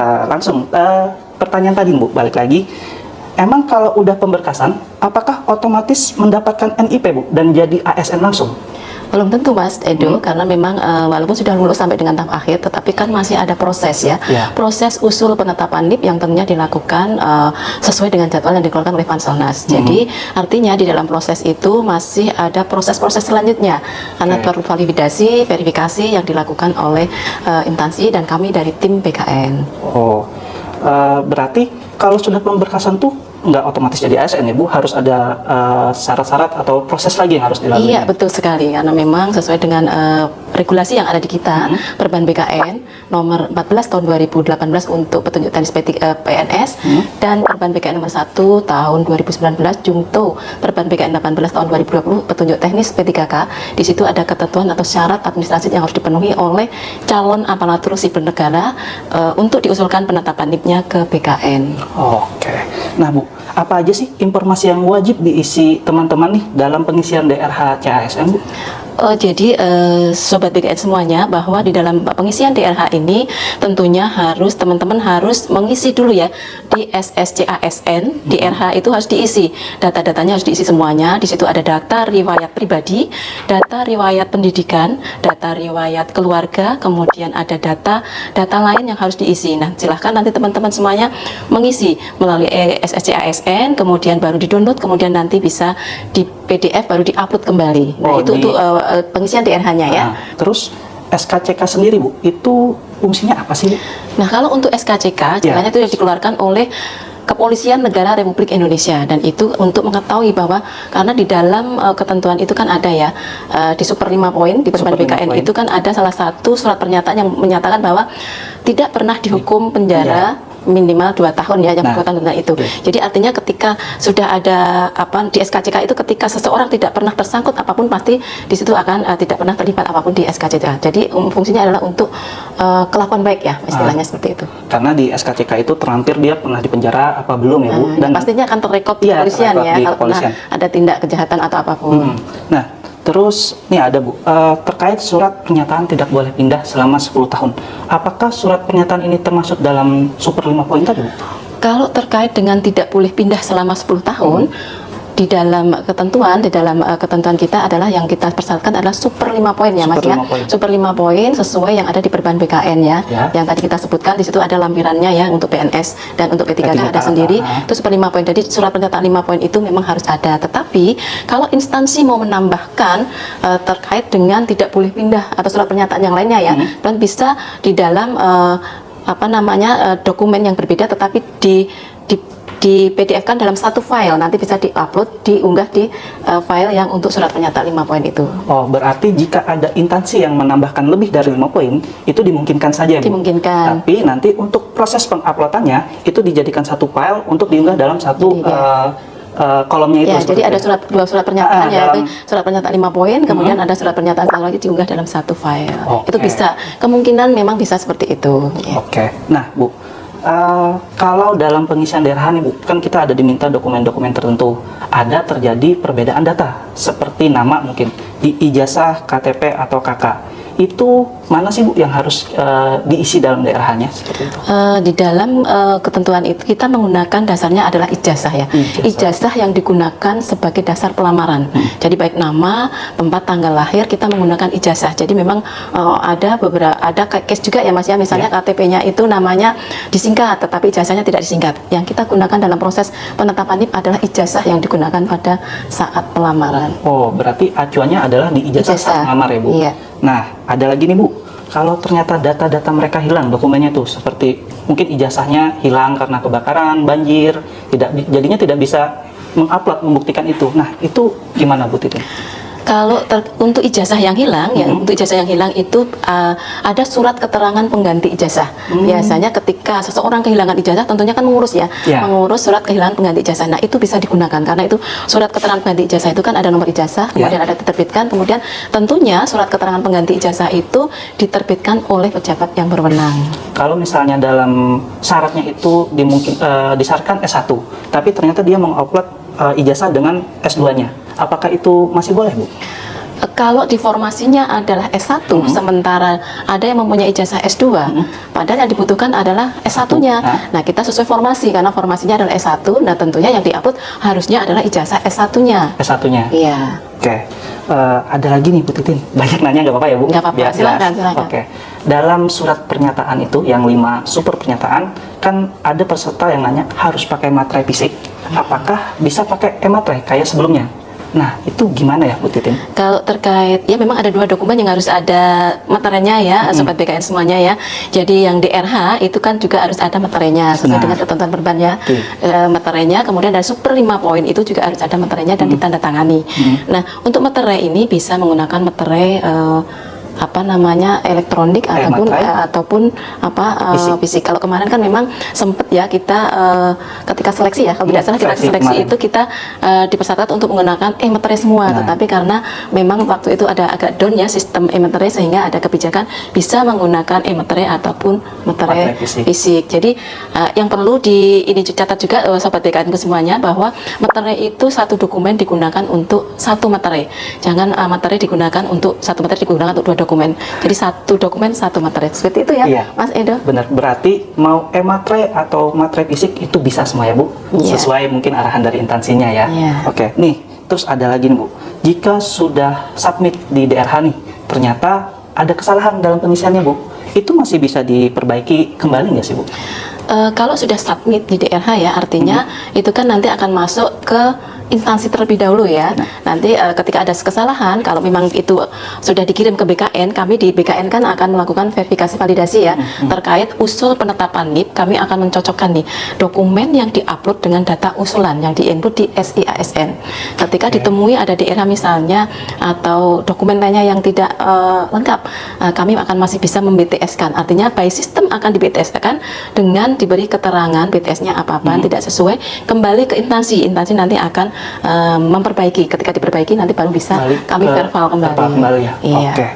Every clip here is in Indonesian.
Langsung pertanyaan tadi Bu, balik lagi. Emang kalau udah pemberkasan, apakah otomatis mendapatkan NIP Bu dan jadi ASN langsung? Belum tentu Mas Edo, karena memang walaupun sudah lulus sampai dengan tahap akhir, tetapi kan masih ada proses ya. Proses usul penetapan NIP yang tentunya dilakukan sesuai dengan jadwal yang dikeluarkan oleh Panselnas. Jadi artinya di dalam proses itu masih ada proses-proses selanjutnya, karena perlu validasi, verifikasi yang dilakukan oleh instansi dan kami dari tim BKN. Oh, berarti kalau sudah pemberkasan tuh nggak otomatis jadi ASN ya Bu, harus ada syarat-syarat atau proses lagi yang harus dilalui? Iya, betul sekali, karena memang sesuai dengan regulasi yang ada di kita, Perban BKN nomor 14 tahun 2018 untuk petunjuk teknis PNS dan Perban BKN nomor 1 tahun 2019 Jungto Perban BKN 18 tahun 2020 petunjuk teknis P3K. Di situ ada ketentuan atau syarat administratif yang harus dipenuhi oleh calon aparatur sipil negara untuk diusulkan penetapan NIP-nya ke BKN. Oke. Nah Bu, apa aja sih informasi yang wajib diisi teman-teman nih dalam pengisian DRH CASN Bu? Jadi sobat BKN semuanya, bahwa di dalam pengisian DRH ini tentunya harus teman-teman harus mengisi dulu ya di SSCASN. DRH itu harus diisi, data-datanya harus diisi semuanya. Di situ ada data riwayat pribadi, data riwayat pendidikan, data riwayat keluarga, kemudian ada data lain yang harus diisi. Nah, silahkan nanti teman-teman semuanya mengisi melalui SSCASN, kemudian baru di-download, kemudian nanti bisa di PDF baru di-upload kembali. Nah, itu untuk pengisian DRH-nya ya. Terus SKCK sendiri Bu, itu fungsinya apa sih? Nah, kalau untuk SKCK, caranya itu dikeluarkan oleh Kepolisian Negara Republik Indonesia, dan itu untuk mengetahui bahwa karena di dalam ketentuan itu kan ada ya di super 5 poin di Perban BKN itu kan ada salah satu surat pernyataan yang menyatakan bahwa tidak pernah dihukum penjara minimal 2 tahun ya yang berkaitan dengan itu. Jadi artinya ketika sudah ada di SKCK itu, ketika seseorang tidak pernah tersangkut apapun, pasti di situ akan tidak pernah terlibat apapun di SKCK. Jadi fungsinya adalah untuk kelakuan baik ya, istilahnya seperti itu. Karena di SKCK itu terlampir dia pernah dipenjara apa belum ya Bu? Dan pastinya akan terrekod di kepolisian ya kalau pernah ada tindak kejahatan atau apapun. Nah, terus nih ada Bu, terkait surat pernyataan tidak boleh pindah selama 10 tahun. Apakah surat pernyataan ini termasuk dalam super 5 poin tadi Bu? Kalau terkait dengan tidak boleh pindah selama 10 tahun, di dalam ketentuan kita adalah yang kita persyaratkan adalah super 5 poin ya Mas ya. Super 5 poin sesuai yang ada di Perban BKN ya. Yang tadi kita sebutkan di situ ada lampirannya ya untuk PNS dan untuk P3K ada sendiri. Itu super 5 poin. Jadi surat pernyataan 5 poin itu memang harus ada. Tetapi kalau instansi mau menambahkan terkait dengan tidak boleh pindah atau surat pernyataan yang lainnya ya, dan bisa di dalam dokumen yang berbeda tetapi di PDF kan dalam satu file, nanti bisa diupload, diunggah di file yang untuk surat pernyataan 5 poin itu. Oh, berarti jika ada instansi yang menambahkan lebih dari 5 poin, itu dimungkinkan saja Bu? Dimungkinkan. Tapi nanti untuk proses penguploadannya, itu dijadikan satu file untuk diunggah dalam satu kolomnya itu. Ya, jadi ada dua surat pernyataan yaitu surat pernyataan 5 poin, kemudian ada surat pernyataan lagi diunggah dalam satu file. Itu bisa, kemungkinan memang bisa seperti itu. Oke. Nah Bu, kalau dalam pengisian DRH nih Bu, kan kita ada diminta dokumen-dokumen tertentu, ada terjadi perbedaan data seperti nama mungkin di ijazah, KTP atau KK. Itu mana sih Bu yang harus diisi dalam DRH-nya seperti itu? Di dalam ketentuan itu kita menggunakan dasarnya adalah ijazah ya. Ijazah yang digunakan sebagai dasar pelamaran. Jadi baik nama, tempat, tanggal lahir kita menggunakan ijazah. Jadi memang ada case juga ya Mas ya. Misalnya KTP-nya itu namanya disingkat, tetapi ijazahnya tidak disingkat. Yang kita gunakan dalam proses penetapan NIP adalah ijazah yang digunakan pada saat pelamaran. Oh, berarti acuannya adalah di ijazah saat melamar ya Bu? Iya. Nah, ada lagi nih Bu, kalau ternyata data-data mereka hilang, dokumennya tuh seperti mungkin ijazahnya hilang karena kebakaran, banjir, jadinya tidak bisa mengupload, membuktikan itu. Nah, itu gimana Bu Titin? Kalau untuk ijazah yang hilang, ya untuk ijazah yang hilang itu ada surat keterangan pengganti ijazah. Biasanya ketika seseorang kehilangan ijazah, tentunya kan mengurus ya, mengurus surat kehilangan pengganti ijazah. Nah itu bisa digunakan karena itu surat keterangan pengganti ijazah itu kan ada nomor ijazah, kemudian ada diterbitkan, kemudian tentunya surat keterangan pengganti ijazah itu diterbitkan oleh pejabat yang berwenang. Kalau misalnya dalam syaratnya itu disyaratkan S1, tapi ternyata dia mengupload ijazah dengan S2-nya. Apakah itu masih boleh Bu? Kalau di formasinya adalah S1, sementara ada yang mempunyai ijazah S2, padahal yang dibutuhkan adalah S1-nya. Nah, kita sesuai formasi, karena formasinya adalah S1, nah tentunya yang di-upload harusnya adalah ijazah S1-nya. S1-nya. Iya. Oke. Ada lagi nih Bu Titin, banyak nanya nggak apa-apa ya Bu? Nggak apa-apa, Biar silakan, jelas. silakan. Oke. Dalam surat pernyataan itu yang 5 super pernyataan, kan ada peserta yang nanya harus pakai materai fisik, apakah bisa pakai e-materai kayak sebelumnya? Nah, itu gimana ya Bu Titin? Kalau terkait, ya memang ada 2 dokumen yang harus ada materinya ya, Sobat BKN semuanya ya. Jadi yang DRH itu kan juga harus ada materinya sesuai dengan ketentuan perban ya. Materinya, kemudian ada super 5 poin itu juga harus ada materinya dan ditandatangani. Nah, untuk materai ini bisa menggunakan materai elektronik ataupun fisik. Kalau kemarin kan memang sempet ya kita ketika seleksi ya, kalau tidak salah kita seleksi itu kita dipersyaratkan untuk menggunakan e-materai semua, tetapi karena memang waktu itu ada agak down ya sistem e-materai, sehingga ada kebijakan bisa menggunakan e-materai ataupun materai fisik. Jadi yang perlu ini catat juga Sobat BKN semuanya, bahwa materai itu satu dokumen digunakan untuk satu materai. Jangan materai digunakan untuk satu materai digunakan untuk 2 dokumen. Jadi satu dokumen satu materai. Seperti itu ya, iya, Mas Edo. Benar. Berarti mau e-materai atau materai fisik itu bisa semua ya Bu? Iya. Sesuai mungkin arahan dari instansinya ya. Iya. Oke. Nih, terus ada lagi nih Bu. Jika sudah submit di DRH nih, ternyata ada kesalahan dalam pengisiannya Bu, itu masih bisa diperbaiki kembali nggak sih Bu? Kalau sudah submit di DRH ya, artinya itu kan nanti akan masuk ke instansi terlebih dahulu ya. Nanti ketika ada kesalahan, kalau memang itu sudah dikirim ke BKN, kami di BKN kan akan melakukan verifikasi validasi ya, terkait usul penetapan NIP. Kami akan mencocokkan nih dokumen yang diupload dengan data usulan yang diinput di SIASN. Ketika ditemui ada DRH misalnya atau dokumen lainnya yang tidak lengkap, kami akan masih bisa mem-BTS-kan. Artinya by system akan di-BTS-kan dengan diberi keterangan BTS-nya apa-apa tidak sesuai, kembali ke instansi nanti akan memperbaiki. Ketika diperbaiki nanti baru bisa kami verval kembali. Ya? Iya. Oke.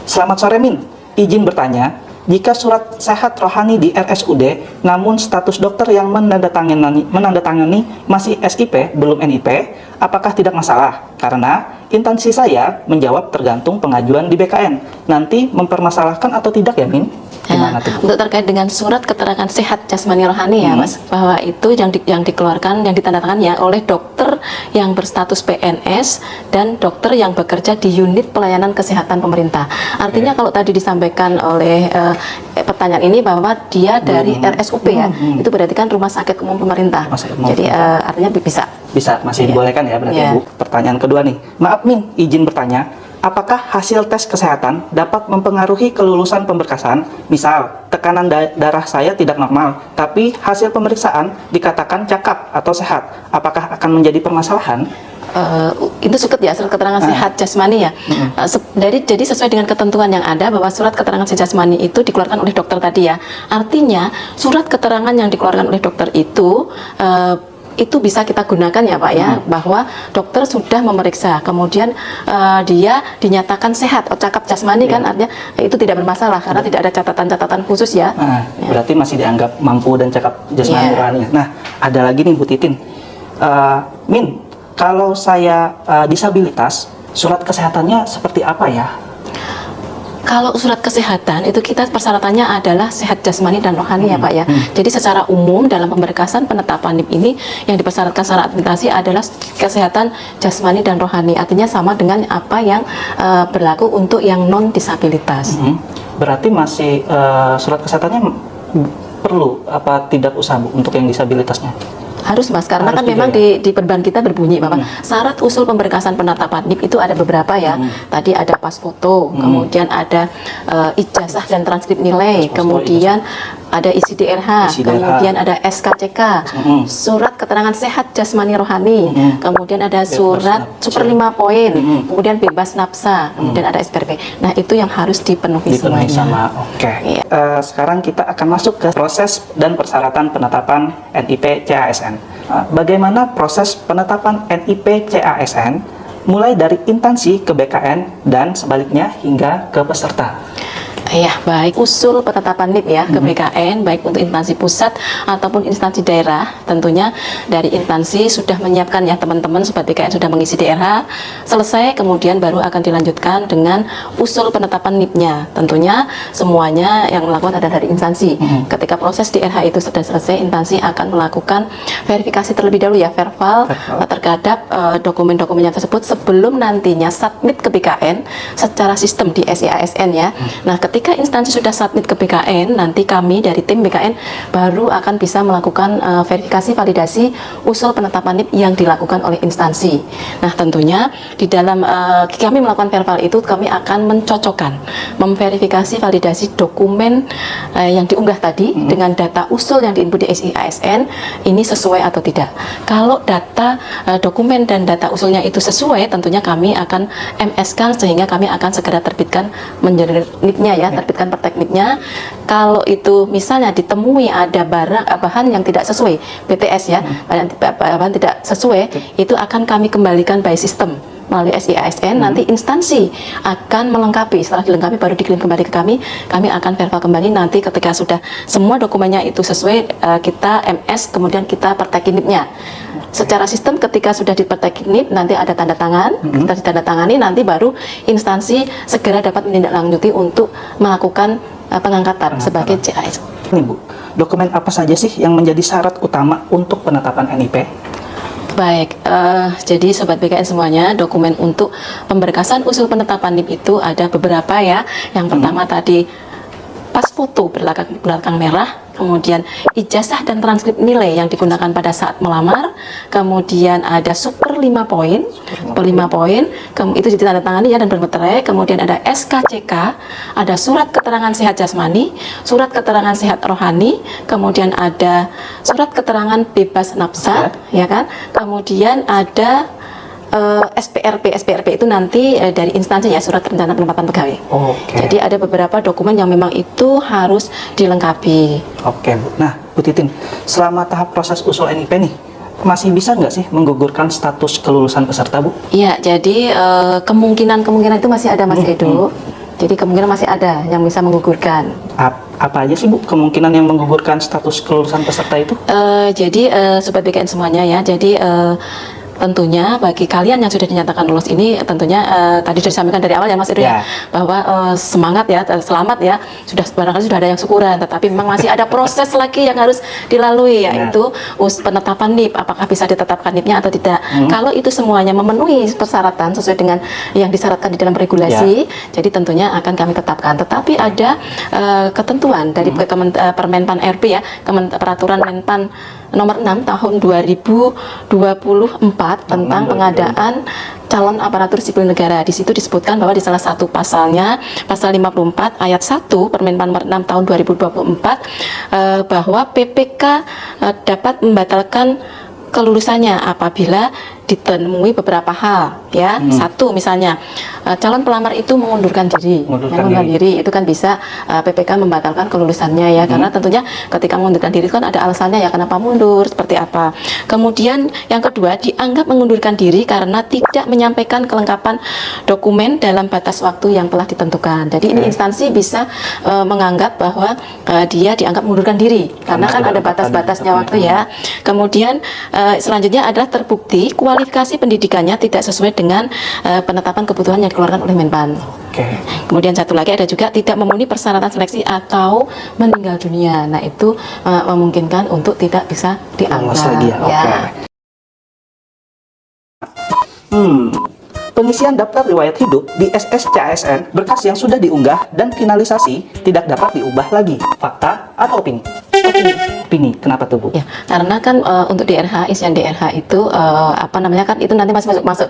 Selamat sore Min, izin bertanya, jika surat sehat rohani di RSUD namun status dokter yang menandatangani masih SIP belum NIP, apakah tidak masalah? Karena instansi saya menjawab tergantung pengajuan di BKN. Nanti mempermasalahkan atau tidak ya Min? Gimana tuh? Untuk terkait dengan surat keterangan sehat jasmani rohani ya Mas, bahwa itu yang dikeluarkan, yang ditandatangani ya oleh dokter yang berstatus PNS dan dokter yang bekerja di unit pelayanan kesehatan pemerintah. Artinya kalau tadi disampaikan oleh pertanyaan ini bahwa dia dari RSUP ya, itu berarti kan rumah sakit umum pemerintah. Jadi artinya bisa masih dibolehkan ya berarti Bu. Pertanyaan kedua nih, maaf Min, izin bertanya, apakah hasil tes kesehatan dapat mempengaruhi kelulusan pemberkasan? Misal, tekanan darah saya tidak normal, tapi hasil pemeriksaan dikatakan cakap atau sehat. Apakah akan menjadi permasalahan? Itu suket ya, surat keterangan sehat jasmani ya. Jadi sesuai dengan ketentuan yang ada bahwa surat keterangan sehat jasmani itu dikeluarkan oleh dokter tadi ya. Artinya surat keterangan yang dikeluarkan oleh dokter itu bisa kita gunakan ya Pak ya, bahwa dokter sudah memeriksa, kemudian dia dinyatakan sehat, cakap jasmani kan, artinya itu tidak bermasalah karena tidak ada catatan-catatan khusus ya. Berarti masih dianggap mampu dan cakap jasmani rohani. Nah, ada lagi nih Bu Titin, Min, kalau saya disabilitas, surat kesehatannya seperti apa ya? Kalau surat kesehatan itu kita persyaratannya adalah sehat jasmani dan rohani ya Pak ya. Jadi secara umum dalam pemberkasan penetapan NIP ini yang dipersyaratkan secara administrasi adalah kesehatan jasmani dan rohani. Artinya sama dengan apa yang berlaku untuk yang non disabilitas. Berarti masih surat kesehatannya perlu apa tidak usah Bu untuk yang disabilitasnya? Harus Mas, karena kan memang di perban kita berbunyi bahwa syarat usul pemberkasan penetapan NIP itu ada beberapa ya. Tadi ada pas foto, kemudian ada ijazah dan transkrip nilai, kemudian ada isi DRH, kemudian ada SKCK, surat keterangan sehat jasmani rohani, kemudian ada surat super 5 poin, kemudian bebas nafsa, kemudian ada SPRP. Nah, itu yang harus dipenuhi semuanya. Oke. Sekarang kita akan masuk ke proses dan persyaratan penetapan NIP CASN. Bagaimana proses penetapan NIP CASN mulai dari instansi ke BKN dan sebaliknya hingga ke peserta? Iya, baik usul penetapan NIP ya ke BKN, baik untuk instansi pusat ataupun instansi daerah, tentunya dari instansi sudah menyiapkan ya teman-teman sobat BKN sudah mengisi DRH, selesai kemudian baru akan dilanjutkan dengan usul penetapan NIP-nya. Tentunya semuanya yang melakukan adalah dari instansi. Ketika proses DRH itu sudah selesai, instansi akan melakukan verifikasi terlebih dahulu ya, verval terhadap dokumen-dokumennya tersebut sebelum nantinya submit ke BKN secara sistem di SIASN ya. Nah, ketika instansi sudah submit ke BKN, nanti kami dari tim BKN baru akan bisa melakukan verifikasi validasi usul penetapan NIP yang dilakukan oleh instansi. Nah, tentunya di dalam kami melakukan verval itu kami akan mencocokkan, memverifikasi validasi dokumen yang diunggah tadi dengan data usul yang diinput di SIASN ini sesuai atau tidak. Kalau data dokumen dan data usulnya itu sesuai, tentunya kami akan MS-kan sehingga kami akan segera terbitkan menjadi NIP-nya ya, terbitkan pertekniknya. Kalau itu misalnya ditemui ada bahan yang tidak sesuai BTS ya, bahan tidak sesuai, itu akan kami kembalikan by system melalui SIASN. Nanti instansi akan melengkapi, setelah dilengkapi baru dikirim kembali ke kami akan verval kembali. Nanti ketika sudah semua dokumennya itu sesuai, kita MS kemudian kita pertekin NIP-nya secara sistem. Ketika sudah dipertekin NIP, nanti ada tanda tangan, kita ditandatangani, nanti baru instansi segera dapat menindaklanjuti untuk melakukan pengangkatan sebagai CAS. Ini Bu, dokumen apa saja sih yang menjadi syarat utama untuk penetapan NIP? Baik, jadi Sobat BKN semuanya, dokumen untuk pemberkasan usul penetapan NIP itu ada beberapa ya. Yang pertama tadi pas foto belakang merah, kemudian ijazah dan transkrip nilai yang digunakan pada saat melamar, kemudian ada super 5 poin, itu ditandatangani ya dan bermeterai, kemudian ada SKCK, ada surat keterangan sehat jasmani, surat keterangan sehat rohani, kemudian ada surat keterangan bebas nafsa, ya kan, kemudian ada SPRP itu nanti dari instansi ya, surat rencana penempatan pegawai. Jadi ada beberapa dokumen yang memang itu harus dilengkapi. Oke Bu. Nah Bu Titin, selama tahap proses usul NIP nih, masih bisa nggak sih menggugurkan status kelulusan peserta Bu? Iya, jadi kemungkinan itu masih ada Mas Edo. Jadi kemungkinan masih ada yang bisa menggugurkan. Apa aja sih Bu kemungkinan yang menggugurkan status kelulusan peserta itu? Jadi Sobat BKN semuanya ya, jadi tentunya bagi kalian yang sudah dinyatakan lulus ini, tentunya tadi sudah disampaikan dari awal ya Mas Edo ya, bahwa semangat ya, selamat ya, sudah barangkali sudah ada yang syukuran, tetapi memang masih ada proses lagi yang harus dilalui, yaitu penetapan NIP, apakah bisa ditetapkan NIP-nya atau tidak. Kalau itu semuanya memenuhi persyaratan sesuai dengan yang disyaratkan di dalam regulasi, jadi tentunya akan kami tetapkan. Tetapi ada ketentuan dari Permenpan RP ya, Peraturan Menpan nomor 6 tahun 2024 tentang pengadaan calon aparatur sipil negara. Di situ disebutkan bahwa di salah satu pasalnya, pasal 54 ayat 1 Permenpan nomor 6 tahun 2024 bahwa PPK dapat membatalkan kelulusannya apabila ditemui beberapa hal ya. Satu misalnya calon pelamar itu mengundurkan diri, itu kan bisa PPK membatalkan kelulusannya ya, karena tentunya ketika mengundurkan diri kan ada alasannya ya, kenapa mundur, seperti apa. Kemudian yang kedua, dianggap mengundurkan diri karena tidak menyampaikan kelengkapan dokumen dalam batas waktu yang telah ditentukan. Jadi ini instansi bisa menganggap bahwa dia dianggap mengundurkan diri karena kan ada batas-batasnya waktu ya. Kemudian selanjutnya adalah terbukti kualifikasi pendidikannya tidak sesuai dengan penetapan kebutuhan yang dikeluarkan oleh Menpan. Kemudian satu lagi ada juga tidak memenuhi persyaratan seleksi atau meninggal dunia. Nah itu memungkinkan untuk tidak bisa dianggap. Pengisian daftar riwayat hidup di SSCASN berkas yang sudah diunggah dan finalisasi tidak dapat diubah lagi. Fakta atau opini? Opini. Kenapa tuh Bu? Ya, karena kan untuk DRH, isian DRH itu apa namanya kan itu nanti masih masuk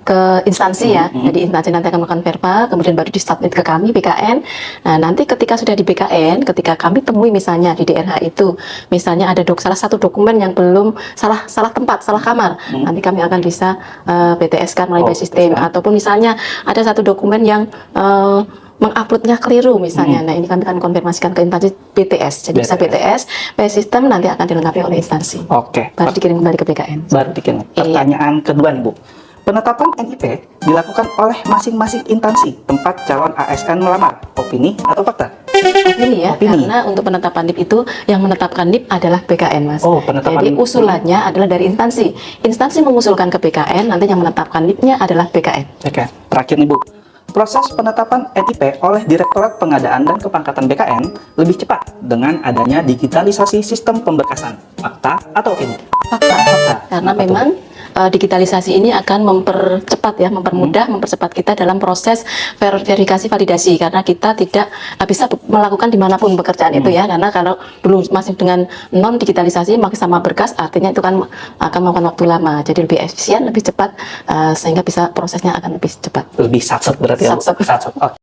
ke instansi ya. Jadi instansi nanti akan melakukan verval, kemudian baru disubmit ke kami BKN. Nah, nanti ketika sudah di BKN, ketika kami temui misalnya di DRH itu, misalnya ada salah satu dokumen yang belum salah tempat, salah kamar, nanti kami akan bisa BTS kan melalui sistem, ataupun misalnya ada satu dokumen yang menguploadnya keliru misalnya. Nah, ini kami akan konfirmasikan ke instansi BTS. Jadi bisa BTS, by system nanti akan dilengkapi oleh instansi. Baru dikirim kembali ke BKN. Baru dikirim. Pertanyaan kedua nih Bu. Penetapan NIP dilakukan oleh masing-masing instansi tempat calon ASN melamar. Opini atau fakta? Opini ya, Opini. karena untuk penetapan NIP itu yang menetapkan NIP adalah BKN, Mas. Oh, penetapan Jadi NIP. usulannya adalah dari instansi. Instansi mengusulkan ke BKN, nanti yang menetapkan NIP-nya adalah BKN. Oke, terakhir nih Bu. Proses penetapan NIP oleh Direktorat Pengadaan dan Kepangkatan BKN lebih cepat dengan adanya digitalisasi sistem pemberkasan. Fakta atau opini? Fakta. Karena Kenapa tuh? memang digitalisasi ini akan mempercepat ya, mempermudah, mempercepat kita dalam proses verifikasi validasi, karena kita tidak bisa melakukan dimanapun pekerjaan itu ya, karena kalau dulu masih dengan non digitalisasi masih sama berkas, artinya itu kan akan memakan waktu lama, jadi lebih efisien, lebih cepat, sehingga bisa prosesnya akan lebih cepat. Lebih satset berarti ya Bu? Satset. Satset. Oke.